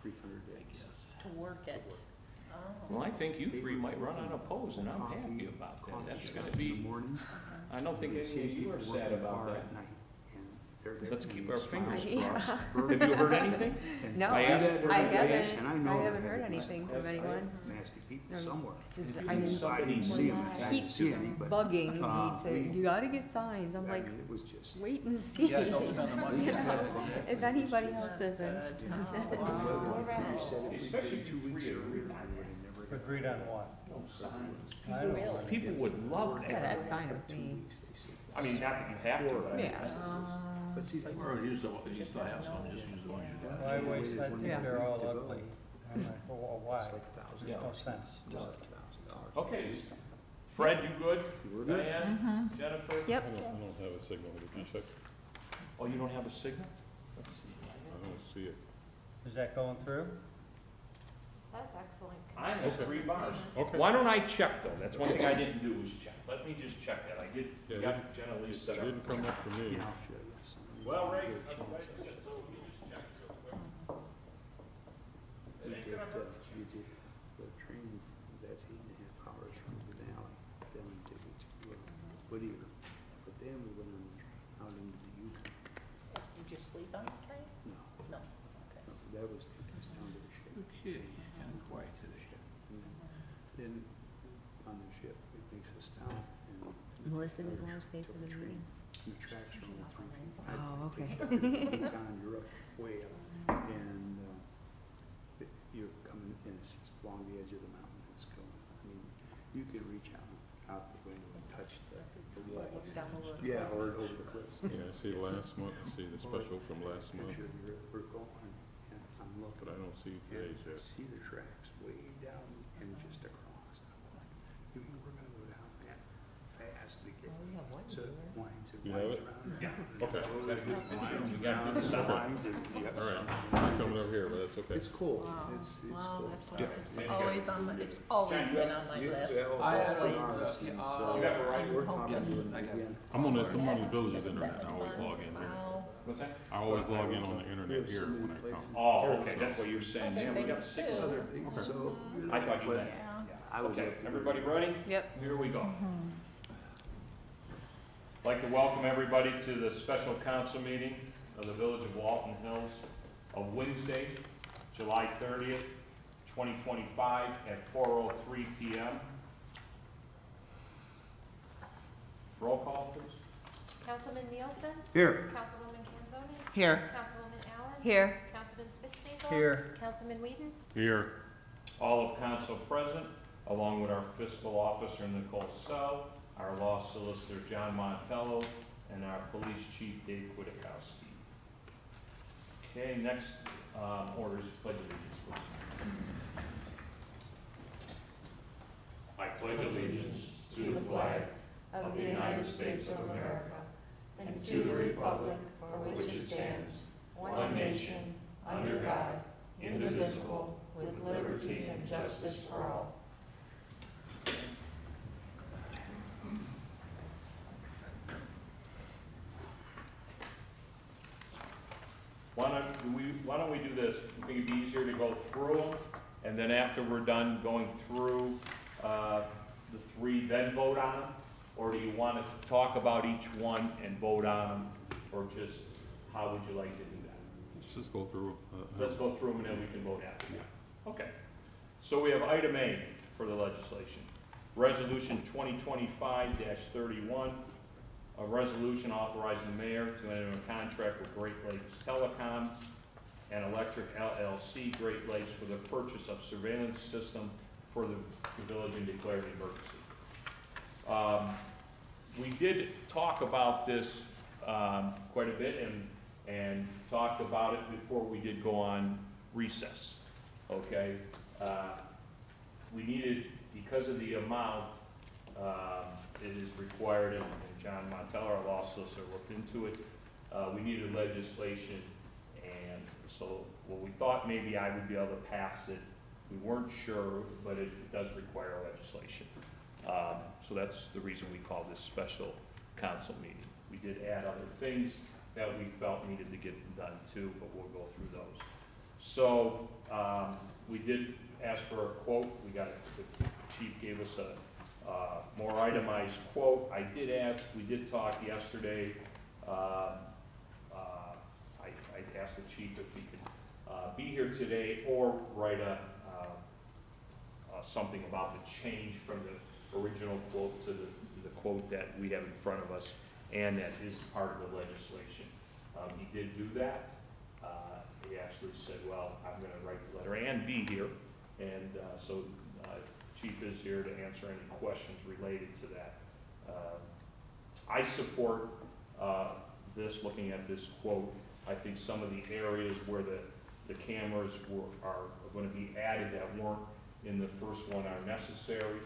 300 days. To work it. Oh. Well, I think you three might run unopposed, and I'm happy about that. That's gonna In the be, morning. I don't think any of you are sad about that. At night, and they're there Let's and keep they our smile fingers across crossed. the Have you heard anything? And No, I asked for I it today, and I haven't, know I there haven't had heard to be anything some from anyone. nasty people No. somewhere. Just, If I you mean, So I didn't see them, I He- didn't see any, but. bugging me we- to, you gotta get signs. I'm I like, mean, it was just. wait and see. Yeah, don't spend the money. If anybody else isn't. The weather, they said it would Especially be 2 weeks if you earlier, agree and on we would've never got Agreed on what? No signs. I don't know. Really? People would love Yeah, that. that's fine with 2 me. weeks, they said. I mean, not that you have to, but I mean, Yeah. But see, that's. Or use the house one, just use the ones you got. Why waste, I think Yeah. they're all ugly. I'm like, well, why? It's like $1,000. There's no sense. Just like $1,000. okay. Fred, you good? You were good? Diane, Jennifer? Yep. I don't have a signal, did you check? Oh, you don't have a signal? Let's see. I don't see it. Is that going through? Says excellent. I have 3 bars. Okay. Why don't I check though? That's one thing I didn't do was check. Let me just check that. I did, Yeah, got Jenna Lee It set up. didn't come up for me. Yeah, I'll show you some. Well, Ray, Good I'm glad chance. you said so. Let me just check real quick. You It ain't did, gonna hurt. you did the training, that's 8.5 hours from the valley, then we did it to Whittier. But then we went on the train out into the Yukon. Did you sleep on the train? No, No. Okay. no, that was taking us down to the ship. Okay, kind of quiet today. And then on the ship, it takes us down and. Melissa didn't want to stay for the train. meeting. The tracks are only 3 feet wide. Oh, okay. Yukon, you're up way up, and you're coming, and it's just along the edge of the mountain, it's going, I mean, you could reach out the window and touch the Look lights. down the road. Yeah, or over the cliffs. Yeah, I see last month, I see the special from last month, Picture, we're going, and I'm looking. but I don't see And today's I yet. see the tracks way down and just across. I'm like, we're gonna go down that fast to get, Oh, yeah, one so it year. winds and You have winds it? around. and Yeah. around, Okay. and Got a good winds picture. You around got good and sound. winds and, yep. All right, I'm coming over here, but that's okay. It's cool, Wow. it's Wow, cool. that's Yeah. it's always on my, it's always been on my You- list. well, I that's have, been Always. ours, and so You got Verizon? we're talking to them I got again. I'm on Valley Village's internet, I always log in here. Wow. What's that? I always log in on the internet here when I come. Oh, okay, that's what you're saying. Yeah, we got Other signal. things Other things, so. I thought you but meant. Yeah. I would Okay, have to- everybody ready? Yep. Here we go. I'd like to welcome everybody to the special council meeting of the Village of Walton Hills of Wednesday, July 30th, 2025 at 4:03 p.m. Roll call, please. Councilman Nielsen? Here. Councilwoman Kanzoni? Here. Councilwoman Allen? Here. Councilman Spitznagel. Here. Councilman Whedon? Here, All of council present, along with our fiscal officer Nicole Sell, our law solicitor John Montello, and our police chief Dave Kwiatkowski. Okay, next order is pledge allegiance, please. I pledge allegiance To the flag of the United States of America and to the republic for which it stands, one nation, under God, indivisible, with liberty and justice for all. Why don't we do this? I think it'd be easier to go through them, and then after we're done going through the 3, then vote on them? Or do you want to talk about each one and vote on them, or just, how would you like to do that? let's just go through. Let's go through them and then we can vote after. Okay. So we have item A for the legislation. Resolution 2025-31, a resolution authorizing the mayor to enter a contract with Great Lakes Telecom and Electric LLC Great Lakes for the purchase of surveillance system for the village and declare an emergency. We did talk about this quite a bit and talked about it before we did go on recess, okay? We needed, because of the amount, it is required, and John Montello, our law solicitor, looked into it, we needed legislation, and so, well, we thought maybe I would be able to pass it. We weren't sure, but it does require legislation. So that's the reason we call this special council meeting. We did add other things that we felt needed to get done too, but we'll go through those. So, we did ask for a quote, the chief gave us a, more itemized quote. I did ask, we did talk yesterday, I asked the chief if he could, be here today or write something about the change from the original quote to the quote that we have in front of us, and that is part of the legislation. He did do that. He actually said, well, I'm gonna write the letter and be here, and so Chief is here to answer any questions related to that. I support this, looking at this quote. I think some of the areas where the cameras are going to be added that weren't in the first one are necessary.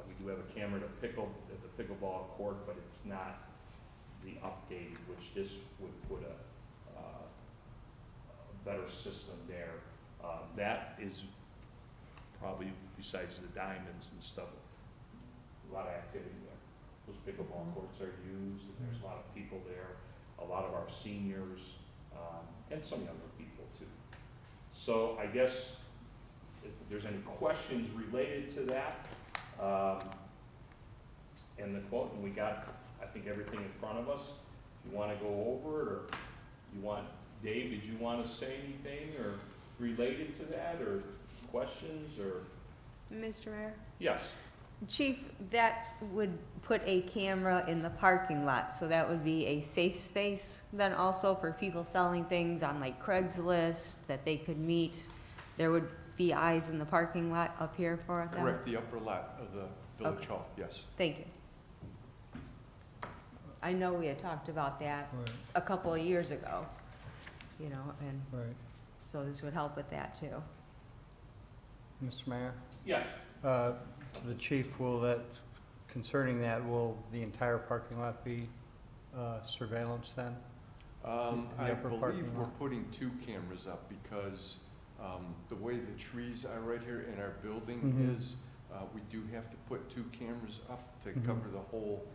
We do have a camera at the pickleball court, but it's not the updated, which this would put a better system there. That is probably, besides the diamonds and stuff, a lot of activity there. Those pickleball courts are used, and there's a lot of people there, a lot of our seniors, and some younger people too. So I guess if there's any questions related to that, and the quote, and we got, I think, everything in front of us. If you want to go over it, or you want, Dave, did you want to say anything or related to that, or questions, or? Mr. Mayor? Yes. Chief, that would put a camera in the parking lot, so that would be a safe space then also for people selling things on like Craigslist that they could meet. There would be eyes in the parking lot up here for them? Correct, the upper lot of the village Okay. hall, yes. Thank you. I know we had talked about that Right, a couple of years ago, you know, and right. so this would help with that too. Mr. Mayor? Yes. To the chief, concerning that, will the entire parking lot be surveillance then? I upper believe parking we're lot. putting 2 cameras up because the way the trees are right here in our building Mhm. is, we do have to put 2 cameras up to Mhm. cover the whole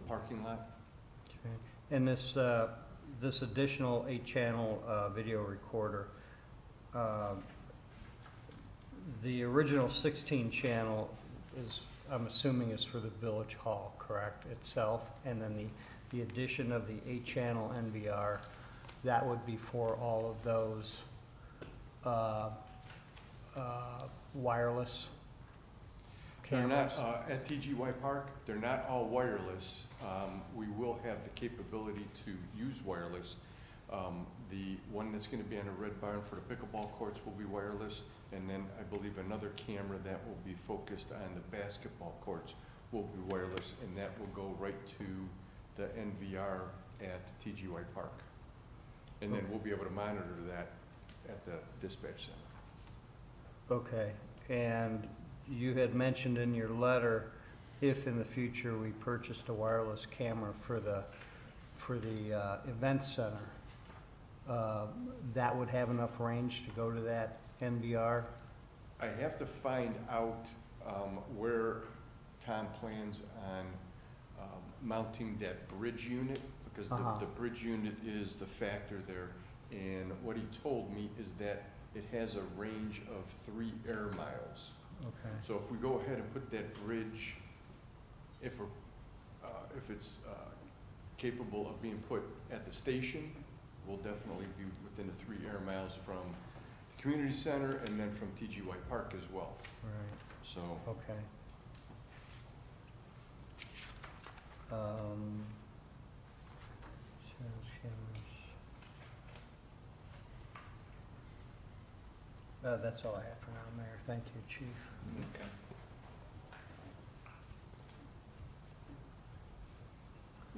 parking lot. Okay. And this additional 8-channel video recorder, the original 16-channel is, I'm assuming, is for the village hall, correct, itself? And then the addition of the 8-channel NVR, that would be for all of those wireless They're cameras? not, at TGY Park, they're not all wireless. We will have the capability to use wireless. The one that's going to be on a red barn for the pickleball courts will be wireless, and then I believe another camera that will be focused on the basketball courts will be wireless, and that will go right to the NVR at TGY Park. And then we'll be able to monitor that at the dispatch center. Okay, and you had mentioned in your letter, if in the future we purchased a wireless camera for the event center, that would have enough range to go to that NVR? I have to find out where Tom plans on mounting that bridge unit, because the bridge unit is the factor there. And what he told me is that it has a range of 3 air miles. Okay. So if we go ahead and put that bridge, if it's capable of being put at the station, we'll definitely be within the 3 air miles from the community center and then from TGY Park as well. Right, So okay. Shadows, cameras. That's all I have for now, Mayor. Thank you, Chief. okay.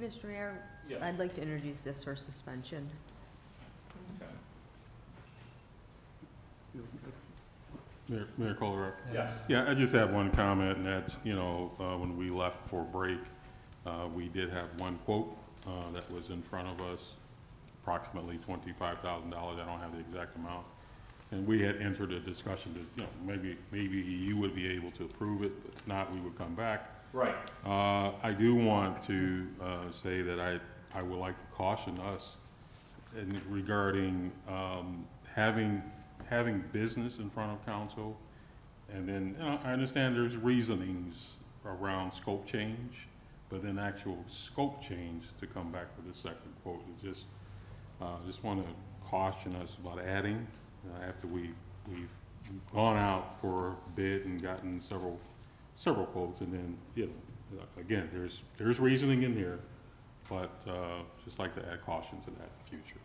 Mr. Mayor, Yeah. I'd like to introduce this for suspension. Okay. Mayor Colerick. Yes. Yeah, I just have one comment, and that's, when we left for break, we did have one quote that was in front of us, approximately $25,000. I don't have the exact amount. And we had entered a discussion that, maybe you would be able to approve it, but if not, we would come back. Right. I do want to say that I would like to caution us and regarding having business in front of council, and then, you know, I understand there's reasonings around scope change, but then actual scope change to come back with a second quote, it just want to caution us about adding, after we've gone out for bid and gotten several quotes, and then, you know, again, there's reasoning in here, but just like to add caution to that in the future.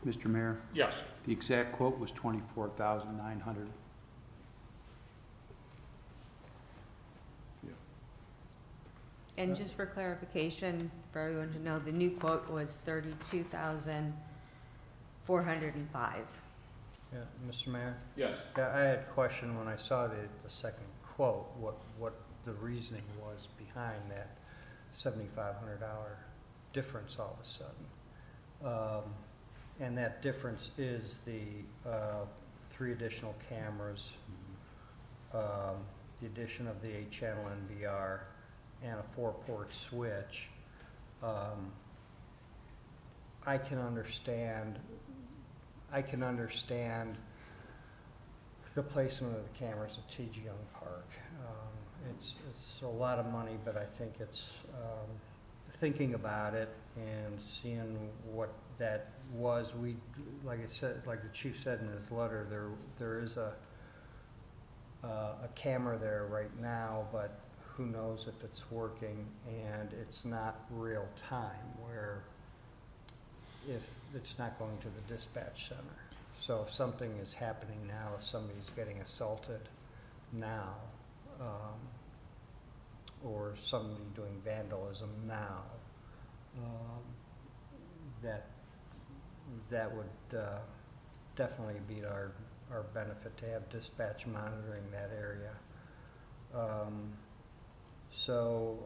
Mr. Mayor, Yes. the exact quote was $24,900. And just for clarification, for everyone to know, the new quote was $32,405. Yeah, Mr. Mayor? Yes. Yeah, I had a question when I saw the second quote, what the reasoning was behind that $7,500 difference all of a sudden. And that difference is the 3 additional cameras, the addition of the 8-channel NVR, and a 4-port switch. I can understand the placement of the cameras at T.G. Young Park. It's a lot of money, but I think it's thinking about it and seeing what that was. We, like I said, like the chief said in his letter, there is a camera there right now, but who knows if it's working, and it's not real time, where if it's not going to the dispatch center. So if something is happening now, if somebody's getting assaulted now, or somebody doing vandalism now, that would definitely be our benefit, to have dispatch monitoring that area. So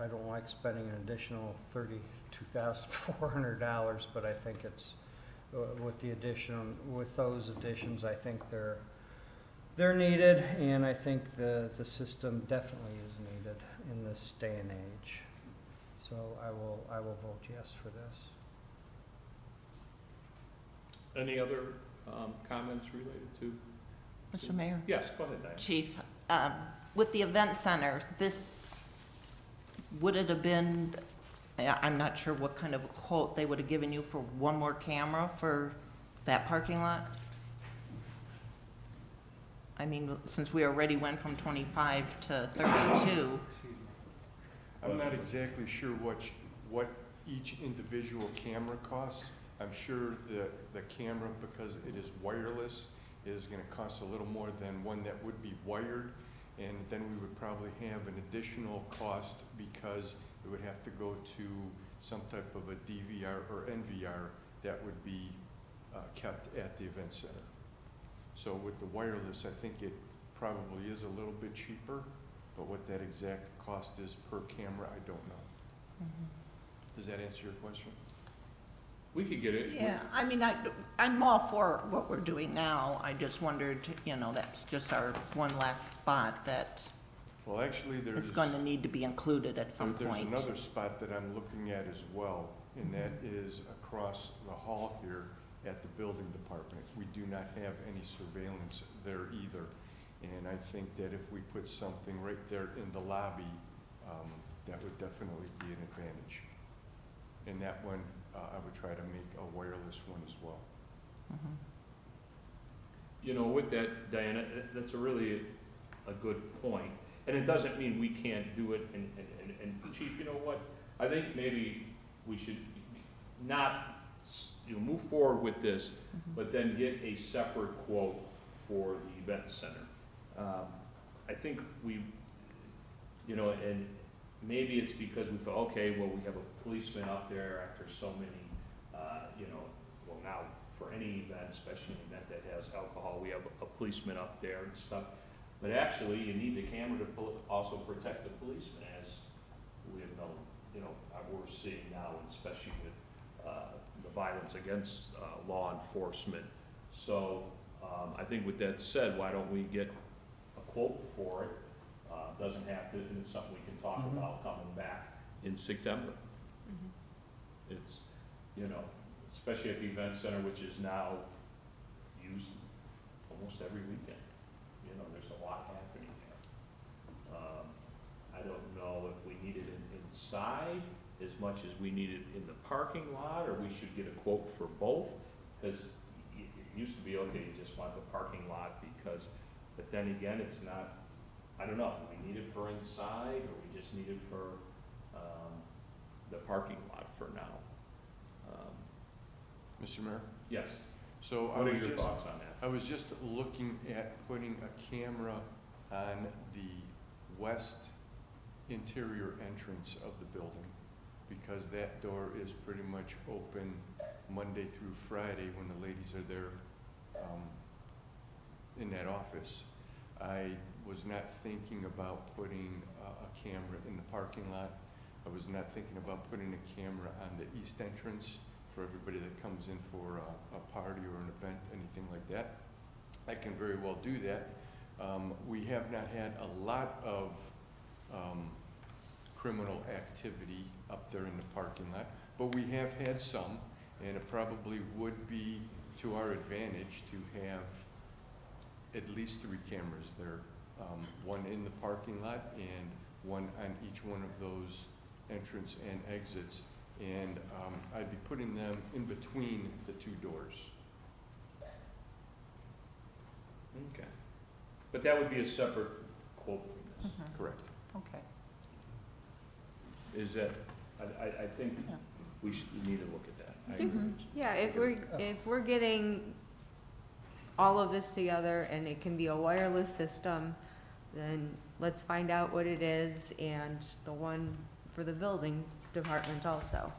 I don't like spending an additional $32,400, but I think it's, with those additions, I think they're needed, and I think the system definitely is needed in this day and age. So I will vote yes for this. Any other comments related to? Mr. Mayor? Yes, go ahead, Diane. Chief, with the event center, would it have been, I'm not sure what kind of a quote they would have given you for one more camera for that parking lot? I mean, since we already went from 25 to 32. I'm not exactly sure what each individual camera costs. I'm sure the camera, because it is wireless, is going to cost a little more than one that would be wired. And then we would probably have an additional cost because it would have to go to some type of a DVR or NVR that would be kept at the event center. So with the wireless, I think it probably is a little bit cheaper, but what that exact cost is per camera, I don't know. Mm-hmm. Does that answer your question? We could get it. Yeah, I mean, I'm all for what we're doing now. I just wondered, that's just our one last spot that Well, actually, is going to need to be included at some point. There's another spot that I'm looking at as well, and that is across the hall here at the building department. We do not have any surveillance there either. And I think that if we put something right there in the lobby, that would definitely be an advantage. And that one, I would try to make a wireless one as well. Mhm. With that, Diana, that's a really a good point. And it doesn't mean we can't do it. And Chief, you know what? I think maybe we should not, move forward with this, Mhm. but then get a separate quote for the event center. I think and maybe it's because we thought, okay, well, we have a policeman up there after so many, now for any event, especially an event that has alcohol, we have a policeman up there and stuff. But actually, you need the camera to also protect the policeman, as we have known, we're seeing now, especially with the violence against law enforcement. So I think with that said, why don't we get a quote for it? Doesn't have to, and it's something we can talk Mhm. about coming back in September. Mhm. It's, you know, especially at the event center, which is now used almost every weekend. You know, there's a lot happening there. I don't know if we need it inside as much as we need it in the parking lot, or we should get a quote for both, because it used to be, okay, you just want the parking lot because, but then again, it's not, I don't know, do we need it for inside, or we just need it for, the parking lot for now? Mr. Mayor? Yes, So what are your thoughts on that? I was just looking at putting a camera on the west interior entrance of the building, because that door is pretty much open Monday through Friday when the ladies are there in that office. I was not thinking about putting a camera in the parking lot. I was not thinking about putting a camera on the east entrance for everybody that comes in for a party or an event, anything like that. I can very well do that. We have not had a lot of criminal activity up there in the parking lot, but we have had some, and it probably would be to our advantage to have at least 3 cameras there, one in the parking lot and one on each one of those entrance and exits. And I'd be putting them in between the 2 doors. Okay. But that would be a separate quote from this. Correct. Okay. Is that, I think Yeah. we need to look at that. I agree. Yeah, if we're getting all of this together and it can be a wireless system, then let's find out what it is, and the one for the building department also.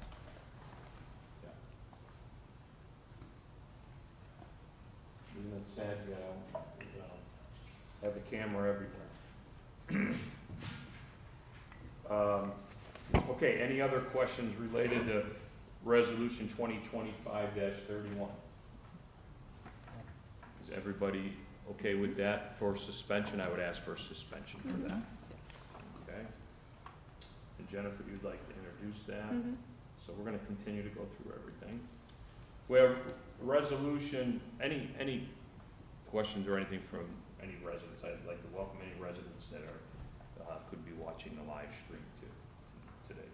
Isn't it sad, have a camera everywhere? Okay, any other questions related to Resolution 2025-31? Is everybody okay with that for suspension? I would ask for suspension for that. Okay? And Jennifer, you'd like to introduce that? So we're gonna continue to go through everything. We have a resolution, any questions or anything from any residents? I'd like to welcome any residents that are, could be watching the live stream today.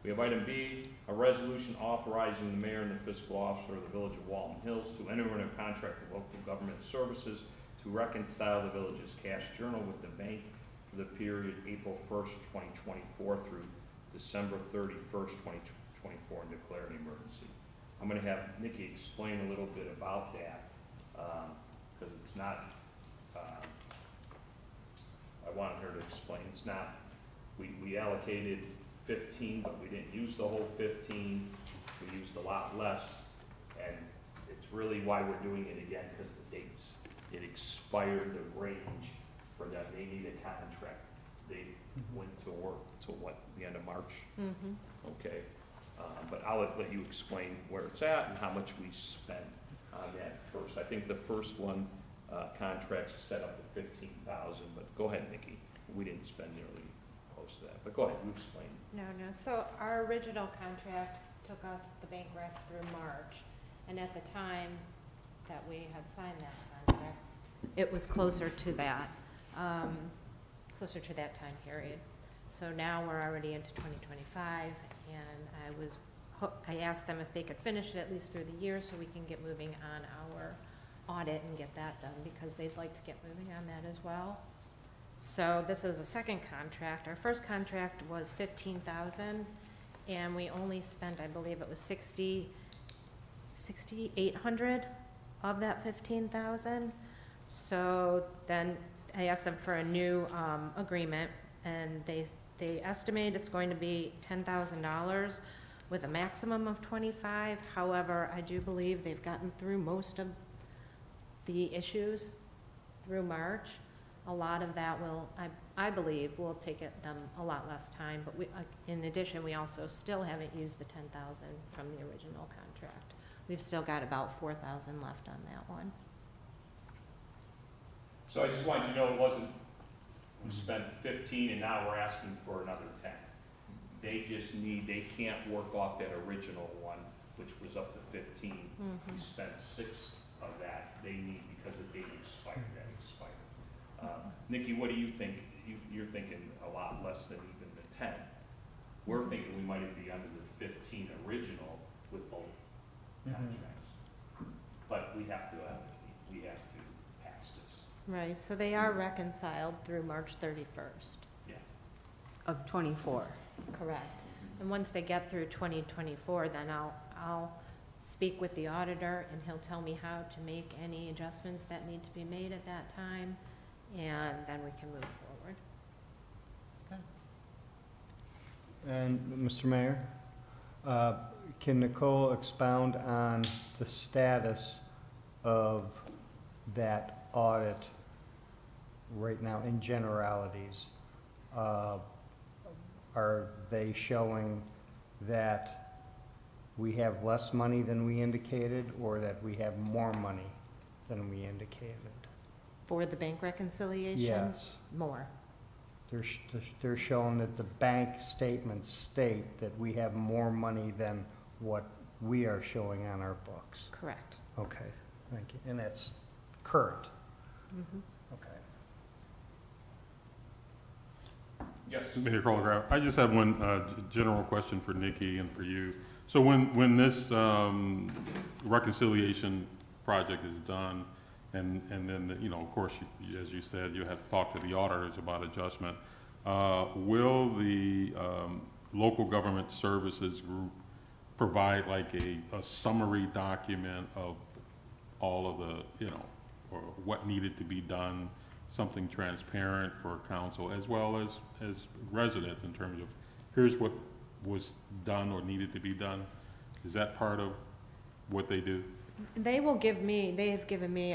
We have item B, a resolution authorizing the mayor and the fiscal officer of the village of Walton Hills to enter into a contract with local government services to reconcile the village's cash journal with the bank for the period April 1st, 2024 through December 31st, 2024, and declare an emergency. I'm going to have Nikki explain a little bit about that, because it's not, I wanted her to explain, it's not, we allocated 15, but we didn't use the whole 15, we used a lot less, and it's really why we're doing it again, because the dates. It expired the range for them, they need a contract. They went to work till what, the end of March? Okay, but I'll let you explain where it's at and how much we spent on that first. I think the first one, contracts set up to 15,000, but go ahead, Nikki. We didn't spend nearly close to that, but go ahead, you explain. No. So our original contract took us the bank rec through March, and at the time that we had signed that contract, it was closer to that time period. So now we're already into 2025, and I asked them if they could finish it at least through the year so we can get moving on our audit and get that done, because they'd like to get moving on that as well. So this is a second contract. Our first contract was 15,000, and we only spent, I believe it was 6,800 of that 15,000. So then I asked them for a new agreement, and they estimate it's going to be $10,000 with a maximum of 25. However, I do believe they've gotten through most of the issues through March. A lot of that will, I believe, will take them a lot less time, but in addition, we also still haven't used the 10,000 from the original contract. We've still got about 4,000 left on that one. So I just wanted you to know it wasn't, we spent 15 and now we're asking for another 10. they just need, they can't work off that original one, which was up to 15. We spent 6 of that, they need, because the date expired, that expired. Nikki, what do you think? You're thinking a lot less than even the 10. We're thinking we might be under the 15 original with both contracts. But we have to pass this. Right, so they are reconciled through March 31st. Yeah. Of 24. Correct. And once they get through 2024, then I'll speak with the auditor, and he'll tell me how to make any adjustments that need to be made at that time, and then we can move forward. And Mr. Mayor, can Nicole expound on the status of that audit right now in generalities? Are they showing that we have less money than we indicated, or that we have more money than we indicated? For the bank reconciliation? Yes. More. They're showing that the bank statements state that we have more money than what we are showing on our books. Correct. Okay, thank you. And that's current? Okay. Yes. Mayor Colgraf, I just have one general question for Nikki and for you. So when this reconciliation project is done, and then, you know, of course, as you said, you have to talk to the auditors about adjustment, will the local government services group provide like a summary document of all of the, you know, or what needed to be done, something transparent for council as well as residents in terms of here's what was done or needed to be done? Is that part of what they do? They have given me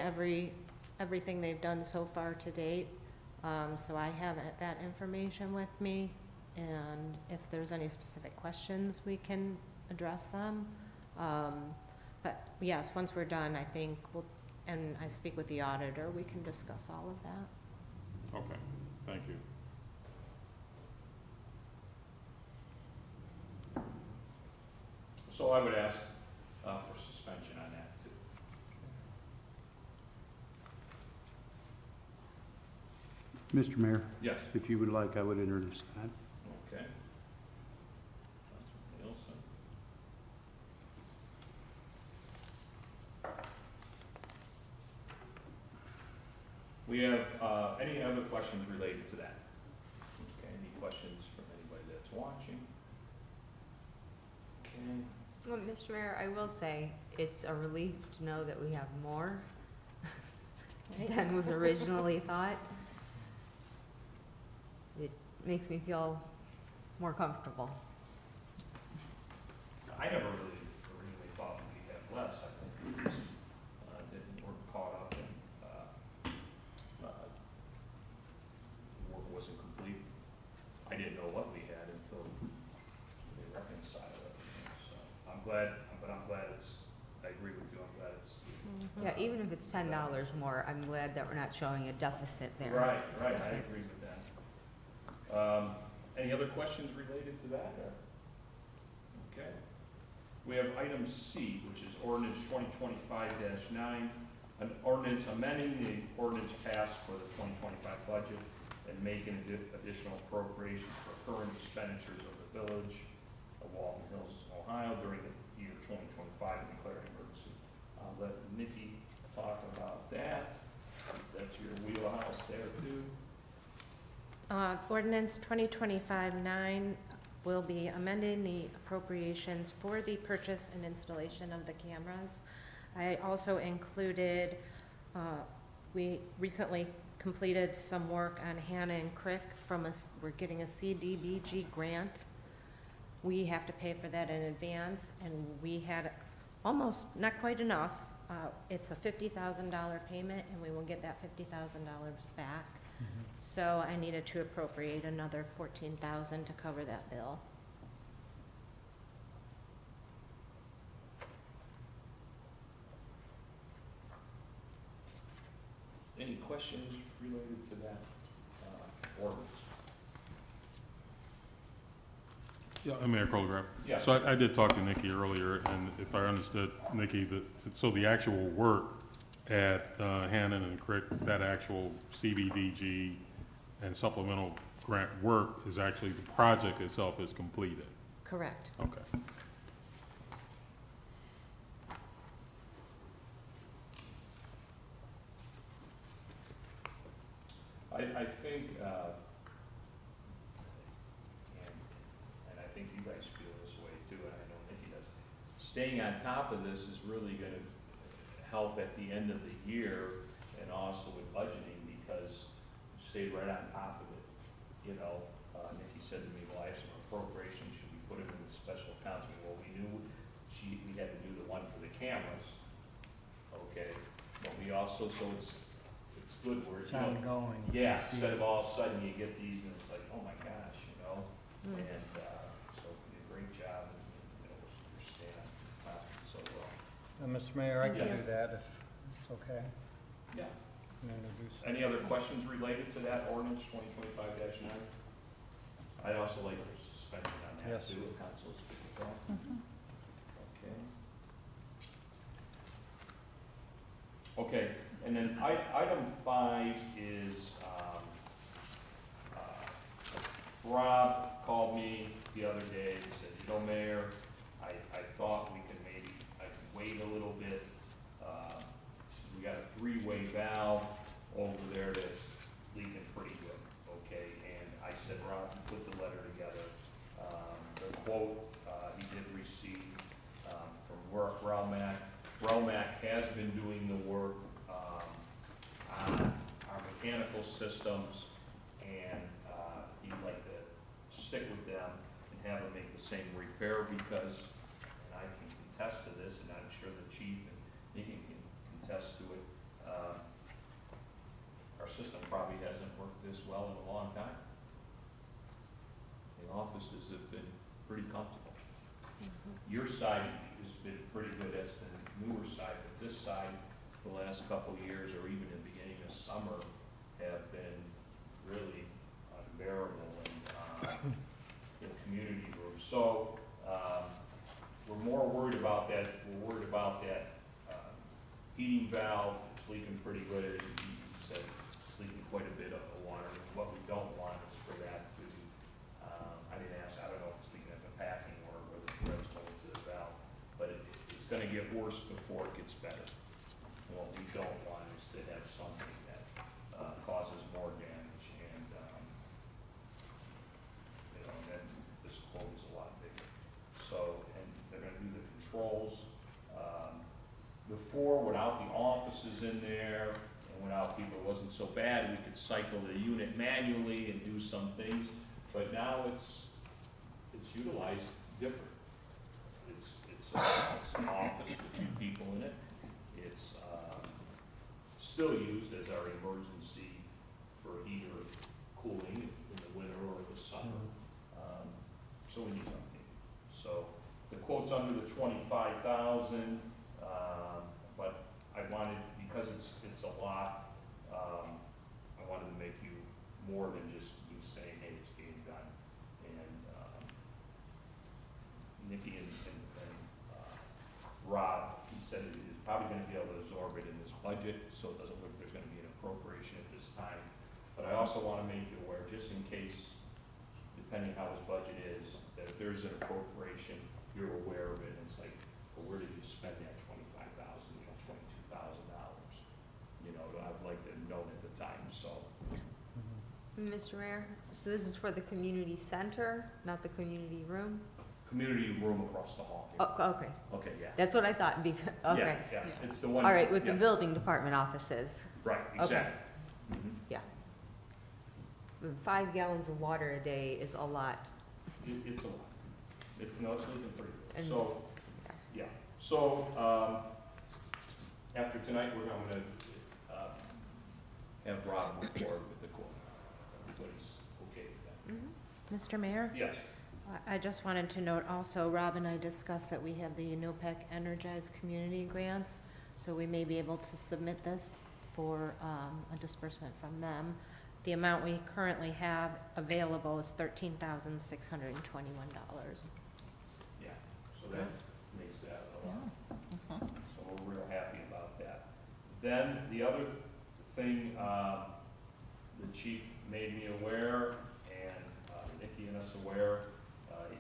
everything they've done so far to date. So I have that information with me, and if there's any specific questions, we can address them. But yes, once we're done, I think and I speak with the auditor, we can discuss all of that. Okay, thank you. So I would ask for suspension on that too. Mr. Mayor, Yes. if you would like, I would introduce that. Okay. Councilman Nielsen. We have any other questions related to that? Okay, any questions from anybody that's watching? Okay. Well, Mr. Mayor, I will say, it's a relief to know that we have more Right. than was originally thought. It makes me feel more comfortable. I never really originally thought we'd have less. I think we just weren't caught up in the work wasn't complete. I didn't know what we had until they reconciled it. So I'm glad I agree with you. I'm glad it's. Yeah, even if it's $10 more, I'm glad that we're not showing a deficit there. Right, I agree It's- with that. Any other questions related to that? Or? Okay. We have item C, which is ordinance 2025-9, an ordinance amending the ordinance passed for the 2025 budget and making additional appropriations for current expenditures of the village of Walton Hills, Ohio during the year 2025 and declaring emergency. I'll let Nikki talk about that. That's your wheelhouse there too. Ordinance 2025-9 will be amending the appropriations for the purchase and installation of the cameras. I also included, we recently completed some work on Hannah and Crick we're getting a CDBG grant. We have to pay for that in advance, and we had almost, not quite enough. It's a $50,000 payment, and we will get that $50,000 back. So I needed to appropriate another $14,000 to cover that bill. Any questions related to that ordinance? Yeah, Mayor Colgrove. Yeah. So I did talk to Nikki earlier, and if I understood, Nikki, so the actual work at Hannon and Crick, that actual CBDG and supplemental grant work is actually, the project itself is completed. Correct. Okay. I think, and I think you guys feel this way too, and I know Nikki does, staying on top of this is really gonna help at the end of the year and also with budgeting, because you stayed right on top of it. You know, Nikki said to me, well, I have some appropriations, should we put them in the special accounts? Well, we knew we had to do the one for the cameras, okay? But we also, so it's good where, It's you know, ongoing. yeah, See instead it. of all of a sudden you get these and it's like, oh my gosh, you know? Mm. And, so you did a great job and, you know, you're staying on top so well. Mr. Mayor, I Thank can you. do that if it's okay. Yeah. Can introduce. Any other questions related to that ordinance 2025-9? I'd also like to suspend it on that Yes. too, if council's good with that. Okay. Okay, and then item 5 is, Rob called me the other day and said, you know, Mayor, I thought we could maybe, I could wait a little bit. We got a 3-way valve over there that's leaking pretty good, okay? And I said, Rob, put the letter together. The quote, he did receive, from Relmac. Relmac has been doing the work, on our mechanical systems, and, he'd like to stick with them and have them make the same repair, because, and I can contest to this, and I'm sure the chief and Nikki can contest to it, our system probably hasn't worked this well in a long time. The offices have been pretty comfortable. Your side has been pretty good, as the newer side, but this side, the last couple of years, or even in the beginning of summer, have been really unbearable in community rooms. So, we're more worried about that, heating valve. It's leaking pretty good, as he said, it's leaking quite a bit of water. What we don't want is for that to, I didn't ask, I don't know if it's leaking at the packing or whether the thread's going to the valve, but it's gonna get worse before it gets better. And what we don't want is to have something that, causes more damage, and, you know, then this quote is a lot bigger. So, and they're gonna do the controls. Before, without the offices in there, and without people, it wasn't so bad, we could cycle the unit manually and do some things, but now it's utilized different. It's an office with 2 people in it. It's, still used as our emergency for either cooling in the winter or the summer. So we need something. So the quote's under the 25,000, but I wanted, because it's a lot, I wanted to make you more than just you saying, hey, it's being done. And Nikki and Rob, he said he's probably gonna be able to absorb it in this budget, so it doesn't look like there's gonna be an appropriation at this time. But I also wanna make you aware, just in case, depending how his budget is, that if there's an appropriation, you're aware of it, and it's like, well, where did you spend that $25,000, $22,000? You know, I'd like to know at the time, so. Mr. Mayor, so this is for the community center, not the community room? Community room across the hall here. Oh, okay, Okay, yeah. that's what I thought, because, okay. Yeah, it's the one. All right, with the yeah, building department offices, Right, exactly. Mhm. 5 gallons of water a day is a lot. It's a lot. It's looking pretty good. And- So, yeah, so, after tonight, we're gonna, have Rob move forward with the quote. Everybody's okay with that? Mr. Mayor? Yes. I just wanted to note also, Rob and I discussed that we have the NOPEC Energized Community Grants, so we may be able to submit this for a disbursement from them. The amount we currently have available is $13,621. Yeah, so that makes that a lot. So we're real happy about that. Then the other thing, the chief made me aware, and Nikki and us aware,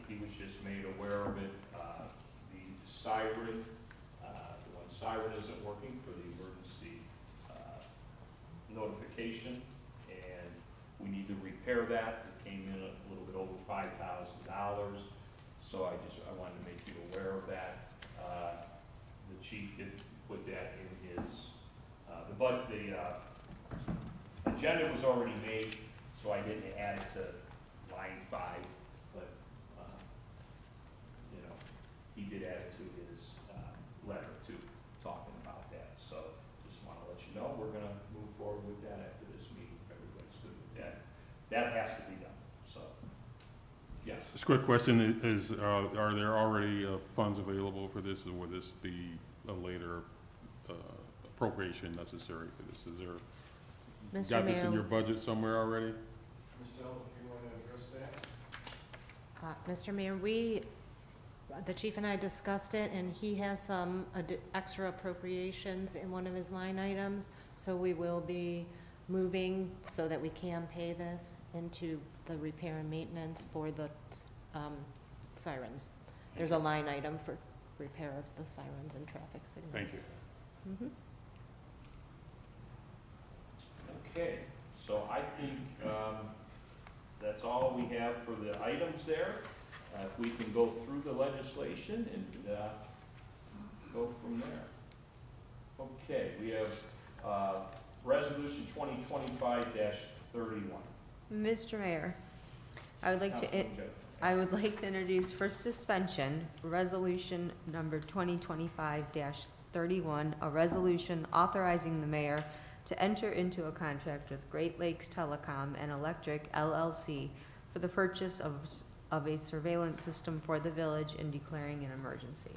he was just made aware of it, the siren, the one siren isn't working for the emergency notification, and we need to repair that. It came in a little bit over $5,000, so I wanted to make you aware of that. The chief did put that in his, the agenda was already made, so I didn't add it to line 5, but, you know, he did add it to his letter too, talking about that. So just want to let you know, we're going to move forward with that after this meeting. Everybody's good with that. That has to be done, so, yes. Just a quick question, are there already funds available for this, or would this be a later appropriation necessary for this? Is there, Mr. got this in Mayor, your budget somewhere already? Michelle, if you want to address that? Mr. Mayor, the chief and I discussed it, and he has some extra appropriations in one of his line items, so we will be moving so that we can pay this into the repair and maintenance for the sirens. There's a line item for repair of the sirens and traffic signals. Thank you. Mhm. Okay, so I think that's all we have for the items there. If we can go through the legislation and go from there. Okay, we have Resolution 2025-31. Mr. Mayor, I would like to introduce for suspension, Resolution number 2025-31, a resolution authorizing the mayor to enter into a contract with Great Lakes Telecom and Electric LLC for the purchase of a surveillance system for the village and declaring an emergency.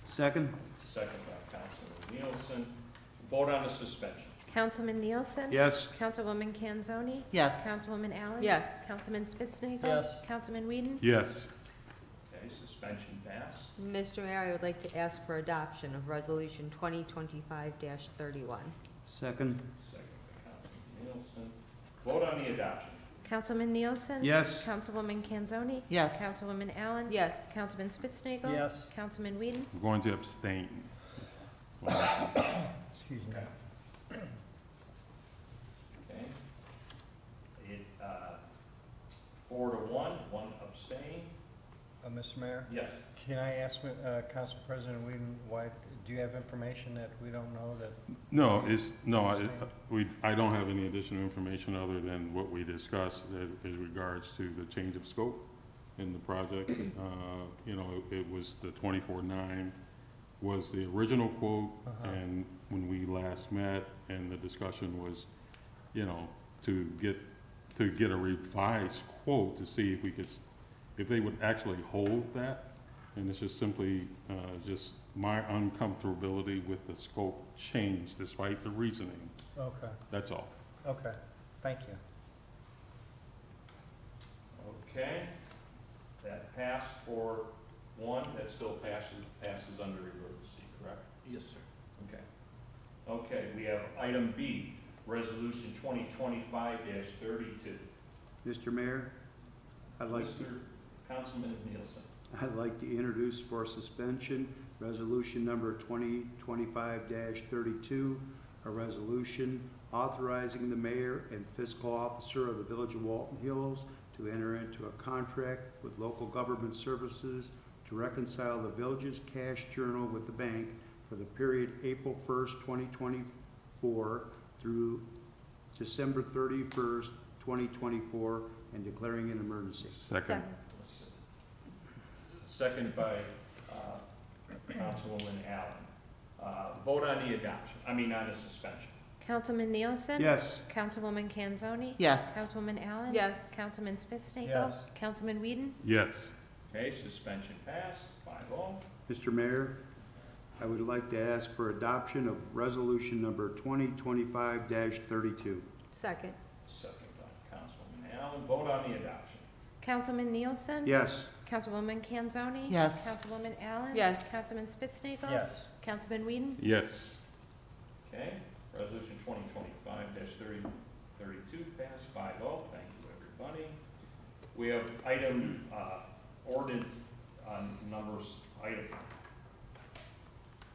Second? Second by Councilman Nielsen. Vote on the suspension. Councilman Nielsen? Yes. Councilwoman Kanzoni? Yes. Councilwoman Allen? Yes. Councilman Spitznagel. Yes. Councilman Whedon? Yes. Okay, suspension passed. Mr. Mayor, I would like to ask for adoption of Resolution 2025-31. Second? Second by Councilman Nielsen. Vote on the adoption. Councilman Nielsen? Yes. Councilwoman Kanzoni? Yes. Councilwoman Allen? Yes. Councilman Spitznagel. Yes. Councilman Whedon? I'm going to abstain. Excuse me. Okay. It, 4-1, one abstain. Mr. Mayor, Yes. can I ask Council President Whedon, why, do you have information that we don't know that? No, I don't have any additional information other than what we discussed as regards to the change of scope in the project. You know, it was the 24/9 was the original quote, and when we last met, and the discussion was, you know, to get a revised quote to see if we could, if they would actually hold that, and it's just simply just my uncomfortability with the scope change despite the reasoning. Okay, That's all. okay, thank you. Okay. That passed 4-1. That still passes under emergency, correct? Yes, sir. Okay. Okay, we have item B, Resolution 2025-32. Mr. Mayor, I'd like Councilman Nielsen. to introduce for suspension Resolution number 2025-32, a resolution authorizing the mayor and fiscal officer of the Village of Walton Hills to enter into a contract with local government services to reconcile the village's cash journal with the bank for the period April 1st, 2024 through December 31st, 2024, and declaring an emergency. Second. Second by Councilwoman Allen. Vote on the adoption, on the suspension. Councilman Nielsen? Yes. Councilwoman Kanzoni? Yes. Councilwoman Allen? Yes. Councilman Spitznagel. Yes. Councilman Whedon? Yes. Okay, suspension passed, 5-0. Mr. Mayor, I would like to ask for adoption of resolution number 2025-32. Second. Second by Allen. Vote on the adoption. Councilman Nielsen? Yes. Councilwoman Kanzoni? Yes. Councilwoman Allen? Yes. Councilman Spitznagel. Yes. Councilman Whedon? Yes. Okay, resolution 2025-3032 passed 5-0. Thank you, everybody. We have item, ordinance on numbers,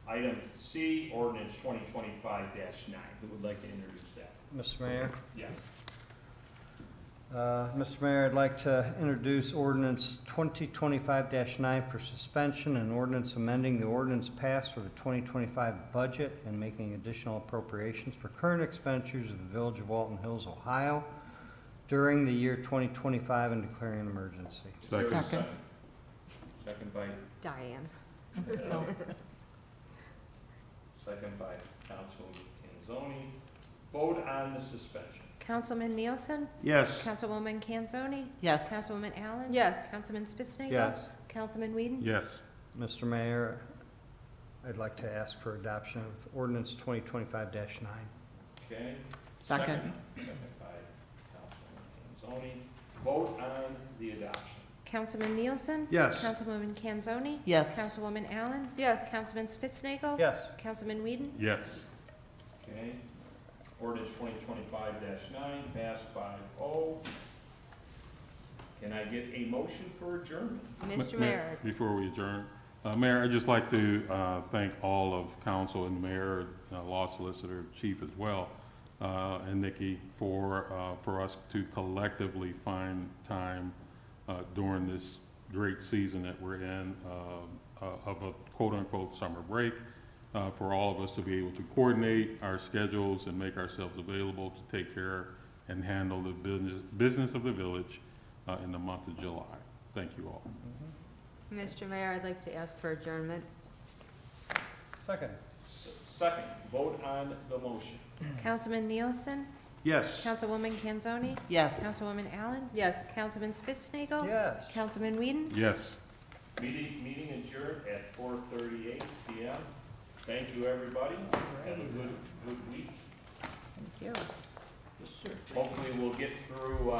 item C, ordinance 2025-9. Who would like to introduce that? Mr. Mayor? Yes. Mr. Mayor, I'd like to introduce ordinance 2025-9 for suspension and ordinance amending the ordinance passed for the 2025 budget and making additional appropriations for current expenditures of the Village of Walton Hills, Ohio during the year 2025 and declaring an emergency. Second. Second. Second by, Diane. second by Councilwoman Kanzoni. Vote on the suspension. Councilman Nielsen? Yes. Councilwoman Kanzoni? Yes. Councilwoman Allen? Yes. Councilman Spitznagel. Yes. Councilman Whedon? Yes. Mr. Mayor, I'd like to ask for adoption of ordinance 2025-9. Okay? Second. Second by Councilwoman Kanzoni. Vote on the adoption. Councilman Nielsen? Yes. Councilwoman Kanzoni? Yes. Councilwoman Allen? Yes. Councilman Spitznagel. Yes. Councilman Whedon? Yes. Okay? Ordinance 2025-9 passed 5-0. Can I get a motion for adjournment? Mr. Mayor, Before we adjourn, Mayor, I'd just like to thank all of council and the mayor, law solicitor, chief as well, and Nikki for us to collectively find time during this great season that we're in of a quote-unquote summer break, for all of us to be able to coordinate our schedules and make ourselves available to take care and handle the business of the village in the month of July. Thank you all. Mr. Mayor, I'd like to ask for adjournment. Second. Second, vote on the motion. Councilman Nielsen? Yes. Councilwoman Kanzoni? Yes. Councilwoman Allen? Yes. Councilman Spitznagel. Yes. Councilman Whedon? Yes. Meeting adjourned at 4:38 PM. Thank you, everybody. Have a good week. Thank you. Hopefully, we'll get through